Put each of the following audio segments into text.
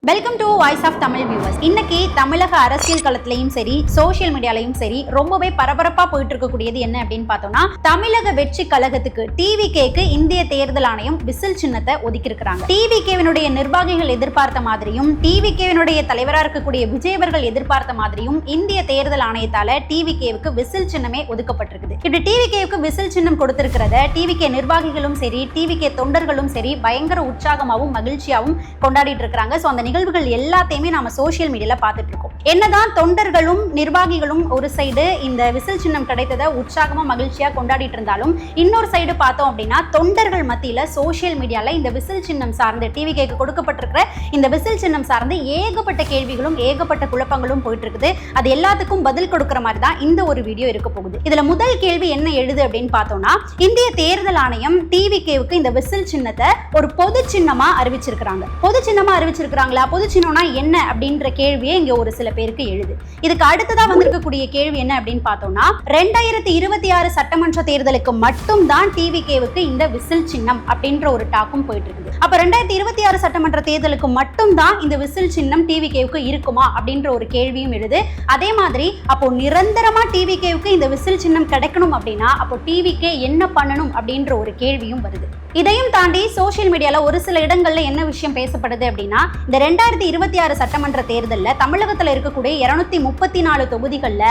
Welcome to voice of Tamil viewers. இன்னைக்கு தமிழக அரசியல் களத்திலையும் சரி சோசியல் மீடியாலையும் சரி ரொம்பவே பரபரப்பா போயிட்டு இருக்கக்கூடியது என்ன அப்படின்னு பார்த்தோம்னா, தமிழக வெற்றி கழகத்துக்கு டிவிகேக்கு இந்திய தேர்தல் ஆணையம் விசில் சின்னத்தை ஒதுக்கி இருக்காங்க. டிவிகேவினுடைய நிர்வாகிகள் எதிர்பார்த்த மாதிரியும் டிவிகேவினுடைய தலைவராக இருக்கக்கூடிய விஜய் அவர்கள் எதிர்பார்த்த மாதிரியும் இந்திய தேர்தல் ஆணையத்தால டிவிகேவுக்கு விசில் சின்னமே ஒதுக்கப்பட்டிருக்குது. இப்படி டிவிகேவுக்கு விசில் சின்னம் கொடுத்திருக்கிறத டிவிகே நிர்வாகிகளும் சரி டிவிகே தொண்டர்களும் சரி பயங்கர உற்சாகமாகவும் மகிழ்ச்சியாகவும் கொண்டாடிட்டு இருக்காங்க. சோ அந்த நிகழ்வுகள் எல்லாத்தையுமே நாம சோசியல் மீடியால பார்த்துட்டு இருக்கோம். என்னதான் தொண்டர்களும் நிர்வாகிகளும் ஒரு சைடு இந்த விசில் சின்னம் கிடைத்ததை உற்சாகமா மகிழ்ச்சியா கொண்டாடிட்டு இருந்தாலும், இன்னொரு சைடு பார்த்தோம் அப்படின்னா தொண்டர்கள் மத்தியில சோசியல் மீடியால இந்த விசில் சின்னம் சார்ந்து டிவிகேக்கு கொடுக்கப்பட்டிருக்கிற இந்த விசில் சின்னம் சார்ந்து ஏகப்பட்ட கேள்விகளும் ஏகப்பட்ட குழப்பங்களும் போயிட்டு இருக்குது. அது எல்லாத்துக்கும் பதில் கொடுக்கிற மாதிரி தான் இந்த ஒரு வீடியோ இருக்க போகுது. இதுல முதல் கேள்வி என்ன எழுது அப்படின்னு பார்த்தோம்னா, இந்திய தேர்தல் ஆணையம் டிவிகேவுக்கு இந்த விசில் சின்னத்தை ஒரு பொது சின்னமா அறிவிச்சிருக்காங்க. பொது சின்னமா அறிவிச்சிருக்காங்களா? பொது சின்னம்னா என்ன அப்படின்ற கேள்வியே இங்க ஒரு சில பேருக்கு எழுது. இதுக்கு அடுத்ததா வந்திருக்கக்கூடிய கேள்வி என்ன அப்படின்னு பார்த்தோம்னா, 2026 சட்டமன்ற தேர்தலுக்கு மட்டும் தான் டிவிகேவுக்கு இந்த விசில் சின்னம் அப்படின்ற ஒரு டாக்கும் போயிட்டு இருக்குது. அப்ப 2026 சட்டமன்ற தேர்தலுக்கு மட்டும் தான் இந்த விசில் சின்னம் டிவிகேவுக்கு இருக்குமா அப்படின்ற ஒரு கேள்வியும் எழுது. அதே மாதிரி அப்போ நிரந்தரமா டிவிகேவுக்கு இந்த விசில் சின்னம் கிடைக்கணும் அப்படின்னா அப்போ டிவிகே என்ன பண்ணணும் அப்படின்ற ஒரு கேள்வியும் வருது. இதையும் தாண்டி சோசியல் மீடியால ஒரு சில இடங்கள்ல என்ன விஷயம் பேசப்படுது அப்படின்னா, இந்த 2026 சட்டமன்ற தேர்தலில் தமிழகத்தில் இருக்கக்கூடிய 234 தொகுதிகள்ல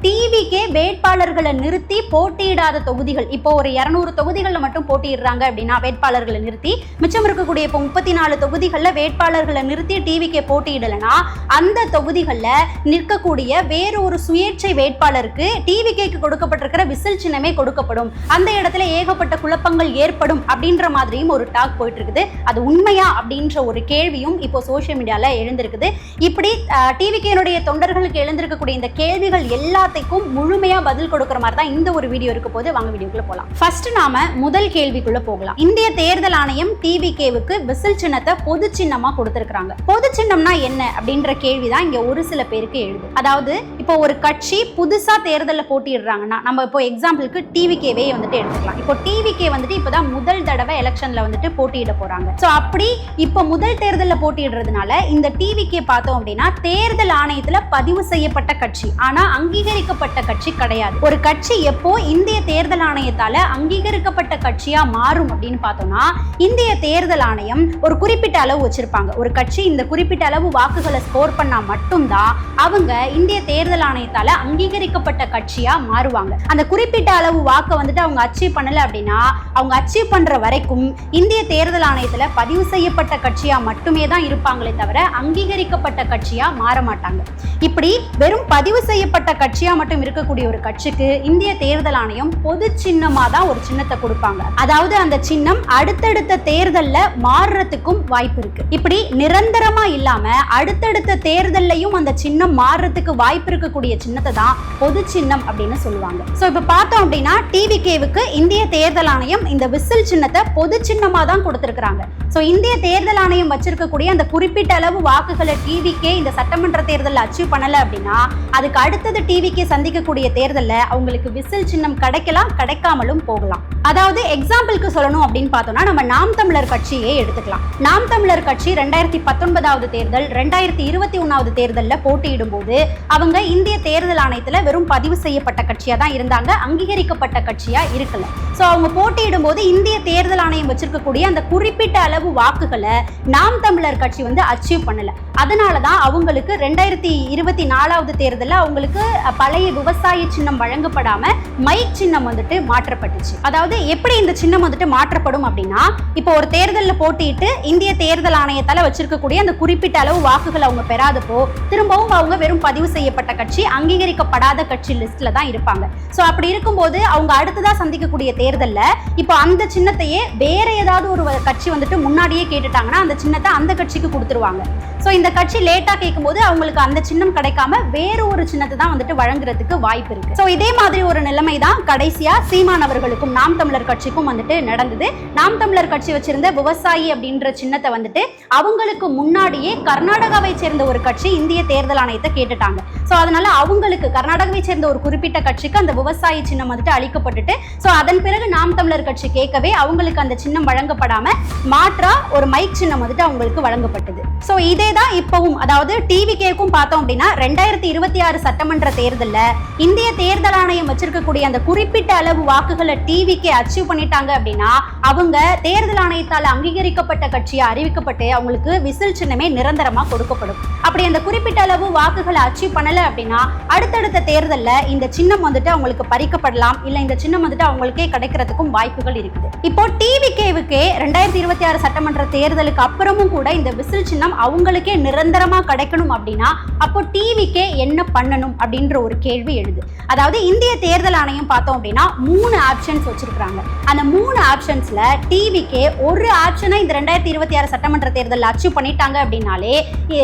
டிவிகே வேட்பாளர்களை நிறுத்தி போட்டியிடாத தொகுதிகள், இப்போ ஒரு 200 தொகுதிகளில் மட்டும் போட்டியிடுறாங்க அப்படின்னா வேட்பாளர்களை நிறுத்தி, மிச்சம் இருக்கக்கூடிய இப்போ 34 தொகுதிகளில் வேட்பாளர்களை நிறுத்தி டிவிகே போட்டியிடலைன்னா அந்த தொகுதிகளில் நிற்கக்கூடிய வேறு ஒரு சுயேட்சை வேட்பாளருக்கு டிவிகேக்கு கொடுக்கப்பட்டிருக்கிற விசில் சின்னமே கொடுக்கப்படும். அந்த இடத்துல ஏகப்பட்ட குழப்பங்கள் ஏற்படும் அப்படின்ற மாதிரியும் ஒரு டாக் போயிட்டு இருக்குது. அது உண்மையா அப்படின்ற ஒரு கேள்வியும் இப்போ சோசியல் மீடியால எழுந்திருக்குது. இப்படி டிவிகேனுடைய தொண்டர்களுக்கு எழுந்திருக்கக்கூடிய இந்த கேள்விகள் எல்லாத்தையும் முழுமையா பதில் கொடுக்கிற மாதிரி தான் இந்த ஒரு வீடியோ இருக்க போது. வாங்க வீடியோக்குள்ள போலாம். ஃபர்ஸ்ட் நாம முதல் கேள்விக்குள்ள போகலாம். இந்திய தேர்தல் ஆணையம் டிவிகேவுக்கு விசில் சின்னத்தை பொது சின்னமா கொடுத்திருக்காங்க. பொது சின்னம்னா என்ன அப்படின்ற கேள்விதான் இங்க ஒரு சில பேருக்கு எழுது. அதாவது இப்போ ஒரு கட்சி புதுசா தேர்தலில் போட்டிடுறாங்கன்னா, நம்ம இப்போ எக்ஸாம்பிளுக்கு டிவிகேவே வந்துட்டு எடுத்துக்கலாம். இப்போ டிவிகே வந்துட்டு இப்பதான் முதல் தடவை எலெக்ஷன்ல வந்துட்டு போட்டியிட போறாங்க. சோ அப்படி இப்போ முதல் தேர்தலில் போட்டியிடுறதுனால இந்த டிவிகே பார்த்தோம் அப்படின்னா தேர்தல் ஆணையத்துல பதிவு செய்யப்பட்ட கட்சி, ஆனா அங்கீகரிக்கப்பட்ட கட்சி கிடையாது. ஒரு கட்சி எப்போ இந்திய தேர்தல் ஆணையத்தால அங்கீகரிக்கப்பட்ட கட்சியா மாறும் அப்படின்னு பார்த்தோம்னா, இந்திய தேர்தல் ஆணையம் ஒரு குறிப்பிட்ட அளவு வச்சிருப்பாங்க. ஒரு கட்சி இந்த குறிப்பிட்ட அளவு வாக்குகளை ஸ்கோர் பண்ணா மட்டும்தான் அவங்க இந்திய தேர்தல் ஆணையத்தால அங்கீகரிக்கப்பட்ட கட்சியா மாறுவாங்க. அந்த குறிப்பிட்ட அளவு வாக்கை வந்துட்டு அவங்க அச்சீவ் பண்ணல அப்படின்னா, அவங்க அச்சீவ் பண்ற வரைக்கும் இந்திய தேர்தல் ஆணையத்துல பதிவு செய்யப்பட்ட கட்சியா மட்டுமே தான் இருப்பாங்களே தவிர அங்கீகரிக்கப்பட்ட கட்சியா மாற மாட்டாங்க. இப்படி வெறும் பதிவு செய்யப்பட்ட கட்சியா மட்டும் இருக்கக்கூடிய ஒரு கட்சிக்கு இந்திய தேர்தல் ஆணையம் பொது சின்னமா தான் ஒரு சின்னத்தை கொடுப்பாங்க. அதாவது அந்த சின்னம் அடுத்தடுத்த தேர்தல்ல மாறுறதுக்கும் வாய்ப்பு இருக்கு. இப்படி நிரந்தரமா இல்லாம அடுத்தடுத்த தேர்தல்லையும் அந்த சின்னம் மாறுறதுக்கு வாய்ப்பு இருக்கக்கூடிய சின்னத்தை தான் பொது சின்னம் அப்படின்னு சொல்லுவாங்க. சோ இப்ப பார்த்தோம் அப்படின்னா டிவிகேவுக்கு இந்திய தேர்தல் ஆணையம் இந்த விசில் சின்னத்தை பொது சின்னமா தான் கொடுத்திருக்காங்க. சோ இந்திய தேர்தல் ஆணையம் வச்சிருக்கக்கூடிய அந்த குறிப்பிட்ட அளவு வாக்குகளை டிவிகே இந்த சட்டமன்ற தேர்தலில் அச்சீவ் பண்ணல அப்படின்னா அதுக்கு அடுத்தது டிவிகே சந்திக்கக்கூடிய தேர்தலில் அவங்களுக்கு விசில் சின்னம் கிடைக்கலாம், கிடைக்காமலும் போகலாம். அதாவது எக்ஸாம்பிளுக்கு சொல்லணும் அப்படின்னு பார்த்தோம்னா, நம்ம நாம் தமிழர் கட்சியே எடுத்துக்கலாம். நாம் தமிழர் கட்சி 2019 தேர்தல் 2021 தேர்தலில் போட்டியிடும் போது அவங்க இந்திய தேர்தல் ஆணையத்தில் வெறும் பதிவு செய்யப்பட்ட கட்சியா தான் இருந்தாங்க, அங்கீகரிக்கப்பட்ட கட்சியா இருக்கல. சோ அவங்க போட்டியிடும் போது இந்திய தேர்தல் ஆணையம் வச்சிருக்கக்கூடிய அந்த குறிப்பிட்ட அளவு வாக்குகளை நாம் தமிழர் கட்சி வந்து அச்சீவ் பண்ணல. அதனாலதான் அவங்களுக்கு 2024 தேர்தலில் அவங்களுக்கு பழைய விவசாய சின்னம் வழங்கப்படாம மைக் சின்னம் வந்துட்டு மாற்றப்பட்டுச்சு. அதாவது எப்படி இந்த சின்னம் வந்துட்டு மாற்றப்படும் அப்படின்னா, இப்போ ஒரு தேர்தலில் போட்டிட்டு இந்திய தேர்தல் ஆணையத்தால வச்சிருக்கக்கூடிய அந்த குறிப்பிட்ட அளவு வாக்குகள் அவங்க பெறாதப்போ திரும்பவும் அவங்க வெறும் பதிவு செய்யப்பட்ட கட்சி, அங்கீகரிக்கப்படாத கட்சி லிஸ்ட்ல தான் இருப்பாங்க. சோ அப்படி இருக்கும்போது அவங்க அடுத்ததா சந்திக்கக்கூடிய தேர்தல்ல இப்போ அந்த சின்னத்தையே வேற ஏதாவது ஒரு கட்சி வந்துட்டு முன்னாடியே கேட்டுட்டாங்கன்னா அந்த சின்னத்தை அந்த கட்சிக்கு கொடுத்துருவாங்க. சோ இந்த கட்சி லேட்டா கேட்கும்போது அவங்களுக்கு அந்த சின்னம் கிடைக்காம வேற ஒரு சின்னத்தை தான் வந்துட்டு வழங்குறதுக்கு வாய்ப்பு இருக்கு. சோ இதே மாதிரி ஒரு நிலைமை தான் கடைசியா சீமான் அவர்களுக்கும் நாம் தமிழர் கட்சிக்கும் வந்துட்டு நடந்தது. நாம் தமிழர் கட்சி வச்சிருந்த விவசாயி அப்படின்ற சின்னத்தை வந்துட்டு அவங்களுக்கு முன்னாடியே கர்நாடகாவை சேர்ந்த ஒரு கட்சி இந்திய தேர்தல் ஆணையத்தை கேட்டுட்டாங்க. ஸோ அதனால அவங்களுக்கு கர்நாடகாவை சேர்ந்த ஒரு குறிப்பிட்ட கட்சிக்கு அந்த விவசாயி சின்னம் வந்துட்டு அளிக்கப்பட்டுட்டு, ஸோ அதன் பிறகு நாம் தமிழர் கட்சி கேட்கவே அவங்களுக்கு அந்த சின்னம் வழங்கப்படாம மாற்றா ஒரு மைக் சின்னம் வந்துட்டு அவங்களுக்கு வழங்கப்பட்டது. ஸோ இதே தான் இப்பவும், அதாவது டிவிகேக்கும் பார்த்தோம் அப்படின்னா 2026 சட்டமன்ற தேர்தலில் இந்திய தேர்தல் ஆணையம் வச்சிருக்கக்கூடிய அந்த குறிப்பிட்ட அளவு வாக்குகளை டிவிகே அச்சீவ் பண்ணிட்டாங்க அப்படின்னா அவங்க தேர்தல் ஆணையத்தால் அங்கீகரிக்கப்பட்ட கட்சியை அறிவிக்கப்பட்டு அவங்களுக்கு விசில் சின்னமே நிரந்தரமா கொடுக்கப்படும். அப்படி அந்த குறிப்பிட்ட அளவு வாக்குகளை அச்சீவ் பண்ணல அப்படின்னா அடுத்தடுத்த தேர்தலில் இந்த சின்னம் வந்துட்டு அவங்களுக்கு பறிக்கப்படலாம், இல்ல இந்த சின்னம் வந்துட்டு அவங்களுக்கே கிடைக்கிறதுக்கும் வாய்ப்புகள் இருக்குது. இப்போ டிவிகேவுக்கே 2026 சட்டமன்ற தேர்தலுக்கு அப்புறமும் கூட இந்த விசில் சின்னம் அவங்களுக்கே நிரந்தரமா கிடைக்கணும் அப்படின்னா அப்போ டிவிகே என்ன பண்ணணும் அப்படின்ற ஒரு கேள்வி எழுது. அதாவது இந்திய தேர்தல் ஆணையம் பார்த்தோம் அப்படின்னா 3 ஆப்ஷன்ஸ் வச்சிருக்காங்க. அந்த 3 ஆப்ஷன்ஸ்ல டிவிகே ஒரு ஆப்ஷனை இந்த 2026 சட்டமன்ற தேர்தலில் அச்சீவ் பண்ணிட்டாங்க அப்படின்னாலே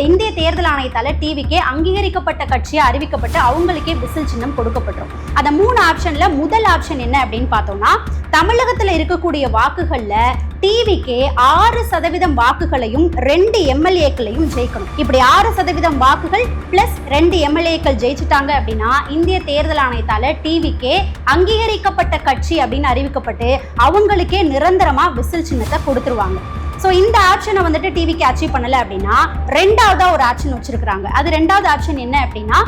இந்திய தேர்தல் ஆணையத்தால டிவிகே அங்கீகரிக்கப்பட்ட கட்சியை அறிவிக்கப்பட்டு அவங்களுக்கே விசில் சின்னம் கொடுக்கப்பட்டோம். அந்த 3 ஆப்ஷன்ல முதல் ஆப்ஷன் என்ன அப்படின்னு பார்த்தோம்னா, தமிழகத்தில் இருக்கக்கூடிய வாக்குகள்ல டிவிகே 6% வாக்குகளையும் 2 எம்எல்ஏக்களையும் ஜெயிக்கணும். இப்படி 6% வாக்குகள் பிளஸ் 2 எம்எல்ஏக்கள் ஜெயிச்சுட்டாங்க அப்படின்னா இந்திய தேர்தல் ஆணையத்தால டிவிகே அங்கீகரிக்கப்பட்ட கட்சி அப்படின்னு அறிவிக்கப்பட்டு அவங்களுக்கே நிரந்தரமா விசில் சின்னத்தை கொடுத்துருவாங்க. ஸோ இந்த ஆப்ஷனை வந்துட்டு டிவிக்கு அச்சீவ் பண்ணல அப்படின்னா ரெண்டாவதா ஒரு ஆப்ஷன் வச்சிருக்காங்க. அது ரெண்டாவது ஆப்ஷன் என்ன அப்படின்னா,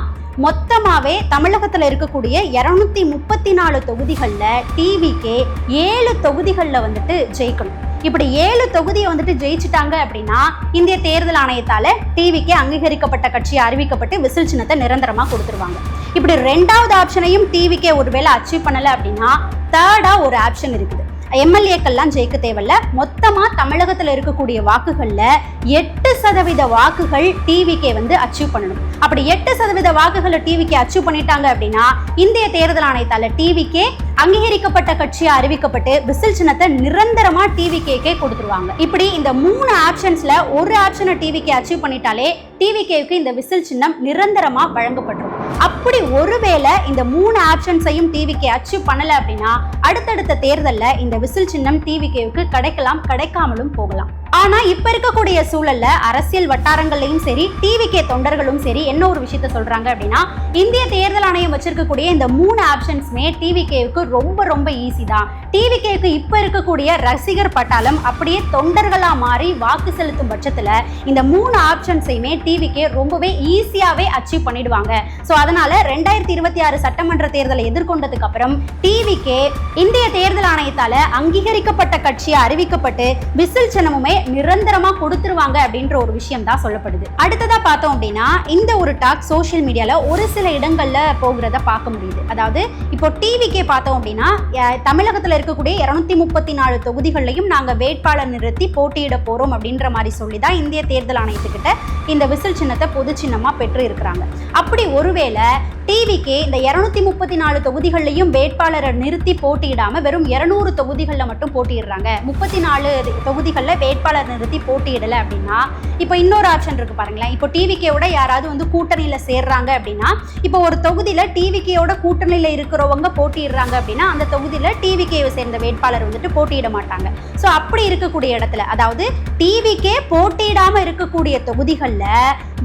மொத்தமாவே தமிழகத்தில் இருக்கக்கூடிய 234 தொகுதிகளில் டிவிகே 7 தொகுதிகளில் வந்துட்டு ஜெயிக்கணும். இப்படி 7 தொகுதியை வந்துட்டு ஜெயிச்சுட்டாங்க அப்படின்னா இந்திய தேர்தல் ஆணையத்தால டிவிக்கு அங்கீகரிக்கப்பட்ட கட்சி அறிவிக்கப்பட்டு விசில் சின்னத்தை நிரந்தரமா கொடுத்துருவாங்க. இப்படி ரெண்டாவது ஆப்ஷனையும் டிவிக்கு ஒருவேளை அச்சீவ் பண்ணல அப்படின்னா தேர்டா ஒரு ஆப்ஷன் இருக்குது. எம்எல்ஏக்கள்லாம் ஜெயிக்க தேவையில்ல, மொத்தமா தமிழகத்தில் இருக்கக்கூடிய வாக்குகள்ல 8% வாக்குகள் டிவிகே வந்து அச்சீவ் பண்ணணும். அப்படி 8% வாக்குகளை டிவிக்கு அச்சீவ் பண்ணிட்டாங்க அப்படின்னா இந்திய தேர்தல் ஆணையத்தால டிவிக்கே அங்கீகரிக்கப்பட்ட கட்சியை அறிவிக்கப்பட்டு விசில் சின்னத்தை நிரந்தரமா டிவிகேக்கே கொடுத்துருவாங்க. இப்படி இந்த 3 ஆப்ஷன்ஸ்ல ஒரு ஆப்ஷனை டிவிகே அச்சீவ் பண்ணிட்டாலே டிவிகேவுக்கு இந்த விசில் சின்னம் நிரந்தரமா வழங்கப்பட்டிருக்கும். அப்படி ஒருவேளை இந்த 3 ஆப்ஷன்ஸையும் டிவிகே அச்சீவ் பண்ணல அப்படின்னா அடுத்தடுத்த தேர்தலில் இந்த விசில் சின்னம் டிவிகேவுக்கு கிடைக்கலாம், கிடைக்காமலும் போகலாம். ஆனா இப்ப இருக்கக்கூடிய சூழல்ல அரசியல் வட்டாரங்கள்லயும் சரி டிவிகே தொண்டர்களும் சரி என்ன ஒரு விஷயத்த சொல்றாங்க அப்படின்னா, இந்திய தேர்தல் ஆணையம் வச்சிருக்கக்கூடிய இந்த 3 ஆப்ஷன்ஸ்மே டிவிகேவுக்கு ரொம்ப ரொம்ப ஈஸி தான். டிவிகேவுக்கு இப்ப இருக்கக்கூடிய ரசிகர் பட்டாளம் அப்படியே தொண்டர்களா மாறி வாக்கு செலுத்தும் பட்சத்துல இந்த 3 ஆப்ஷன்ஸையுமே டிவிகே ரொம்பவே ஈஸியாவே அச்சீவ் பண்ணிடுவாங்க. ஸோ அதனால 2026 சட்டமன்ற தேர்தலை எதிர்கொண்டதுக்கு அப்புறம் டிவிகே இந்திய தேர்தல் ஆணையத்தால அங்கீகரிக்கப்பட்ட கட்சியை அறிவிக்கப்பட்டு விசில் சின்னமுமே நிரந்தரமா கொடுத்துருவாங்க அப்படின்ற ஒரு விஷயம் தான் சொல்லப்படுது. அடுத்ததா பார்த்தோம் அப்படின்னா இந்த ஒரு டாக் சோஷியல் மீடியால ஒரு சில இடங்கள்ல போகிறத பார்க்க முடியுது. அதாவது இப்போ டிவிக்கே பார்த்தோம் அப்படின்னா தமிழகத்தில் இருக்கக்கூடிய 234 தொகுதிகளையும் நாங்க வேட்பாளர் நிறுத்தி போட்டியிட போறோம் அப்படின்ற மாதிரி சொல்லிதான் இந்திய தேர்தல் ஆணையத்துக்கிட்ட இந்த விசில் சின்னத்தை பொது சின்னமா பெற்று இருக்கிறாங்க. அப்படி ஒருவேளை டிவிக்கே இந்த 234 தொகுதிகளையும் வேட்பாளரை நிறுத்தி போட்டியிடாம வெறும் 200 தொகுதிகளில் மட்டும் போட்டியிடுறாங்க, 34 தொகுதிகளில் வேட்பாளர் நிறுத்தி போட்டியிடலை அப்படின்னா இப்போ இன்னொரு ஆப்ஷன் இருக்கு பாருங்களேன். இப்போ டிவிகேவோட யாராவது வந்து கூட்டணியில சேர்றாங்க அப்படின்னா இப்போ ஒரு தொகுதியில டிவிகேயோட கூட்டணியில இருக்கிறவங்க போட்டியிடுறாங்க அப்படின்னா அந்த தொகுதியில டிவிகேவை சேர்ந்த வேட்பாளர் வந்துட்டு போட்டியிட மாட்டாங்க. ஸோ அப்படி இருக்கக்கூடிய இடத்துல, அதாவது டிவிகே போட்டியிடாம இருக்கக்கூடிய தொகுதிகளில்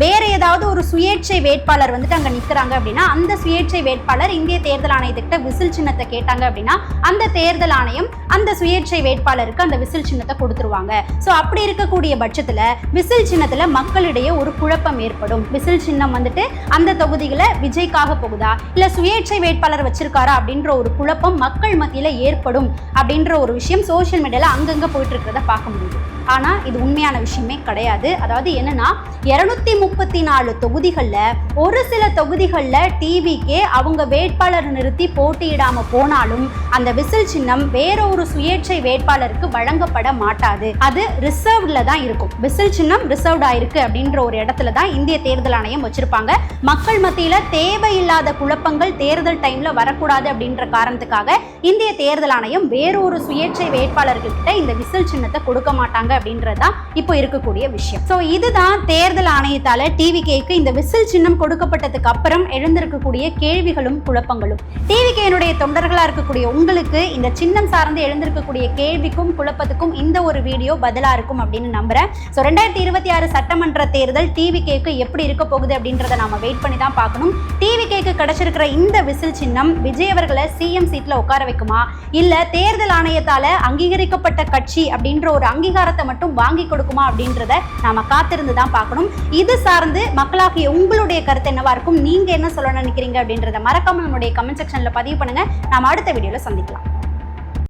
வேற ஏதாவது ஒரு சுயேட்சை வேட்பாளர் வந்துட்டு அங்க நிக்கிறாங்க அப்படின்னா அந்த சுயேட்சை வேட்பாளர் இந்திய தேர்தல் ஆணையத்துக்கிட்ட விசில் சின்னத்தை கேட்டாங்க அப்படின்னா அந்த தேர்தல் ஆணையம் அந்த சுயேட்சை வேட்பாளருக்கு அந்த விசில் சின்னத்தை கொடுத்துருவாங்க. ஸோ அப்படி இருக்கக்கூடிய பட்சத்துல விசில் சின்னத்துல மக்களிடையே ஒரு குழப்பம் ஏற்படும். விசில் சின்னம் வந்துட்டு அந்த தொகுதிகளை விஜய்க்காக போகுதா இல்ல சுயேட்சை வேட்பாளர் வச்சிருக்காரா அப்படின்ற ஒரு குழப்பம் மக்கள் மத்தியில ஏற்படும் அப்படின்ற ஒரு விஷயம் சோசியல் மீடியால அங்கங்க போயிட்டு இருக்கிறத பார்க்க முடியுது. ஆனா இது உண்மையான விஷயமே கிடையாது. அதாவது என்னன்னா 234 தொகுதிகளில் ஒரு சில தொகுதிகளில் டிவிக்கே அவங்க வேட்பாளர் நிறுத்தி போட்டியிடாம போனாலும் அந்த விசில் சின்னம் வேற ஒரு சுயேட்சை வேட்பாளருக்கு வழங்கப்பட மாட்டாது. அது ரிசர்வ்ல தான் இருக்கும். விசில் சின்னம் ரிசர்வ்ட் ஆயிருக்கு அப்படின்ற ஒரு இடத்துல தான் இந்திய தேர்தல் ஆணையம் வச்சிருப்பாங்க. மக்கள் மத்தியில தேவையில்லாத குழப்பங்கள் தேர்தல் டைம்ல வரக்கூடாது அப்படின்ற காரணத்துக்காக இந்திய தேர்தல் ஆணையம் வேறொரு சுயேட்சை வேட்பாளர்கிட்ட இந்த விசில் சின்னத்தை கொடுக்க மாட்டாங்க அப்படின்றதுதான் இப்போ இருக்கக்கூடிய விஷயம். ஸோ இதுதான் தேர்தல் ஆணையத்தால டிவிகேக்கு இந்த விசில் சின்னம் கொடுக்கப்பட்டதுக்கு அப்புறம் எழுந்திருக்க எழுந்திருக்கக்கூடிய கேள்விகளும் குழப்பங்களும். டிவிகேனுடைய தொண்டர்களா இருக்கக்கூடிய உங்களுக்கு இந்த சின்னம் சார்ந்து எழுந்திருக்கக்கூடிய கேள்விக்கும் குழப்பத்துக்கும் இந்த ஒரு வீடியோ பதிலா இருக்கும் அப்படின்னு நம்புறேன். ஸோ 2026 சட்டமன்ற தேர்தல் டிவிகேக்கு எப்படி இருக்க போகுது அப்படின்றத நாம வெயிட் பண்ணி தான் பார்க்கணும். டிவிகேக்கு கிடைச்சிருக்கிற இந்த விசில் சின்னம் விஜய் அவர்களை சிஎம் சீட்ல உட்கார வைக்குமா, இல்ல தேர்தல் ஆணையத்தால அங்கீகரிக்கப்பட்ட கட்சி அப்படின்ற ஒரு அங்கீகாரத்தை மட்டும் வாங்கி கொடுக்குமா அப்படின்றத நாம காத்திருந்து தான் பார்க்கணும். இது சார்ந்து மக்களாகிய உங்களுடைய கருத்து என்னவா இருக்கும், நீங்க என்ன சொல்ல நினைக்கிறீங்க அப்படின்றத மறக்காம நம்மளுடைய கமெண்ட் செக்ஷன்ல பதிவு பண்ணுங்க. நாம அடுத்த வீடியோல சந்திக்கலாம்.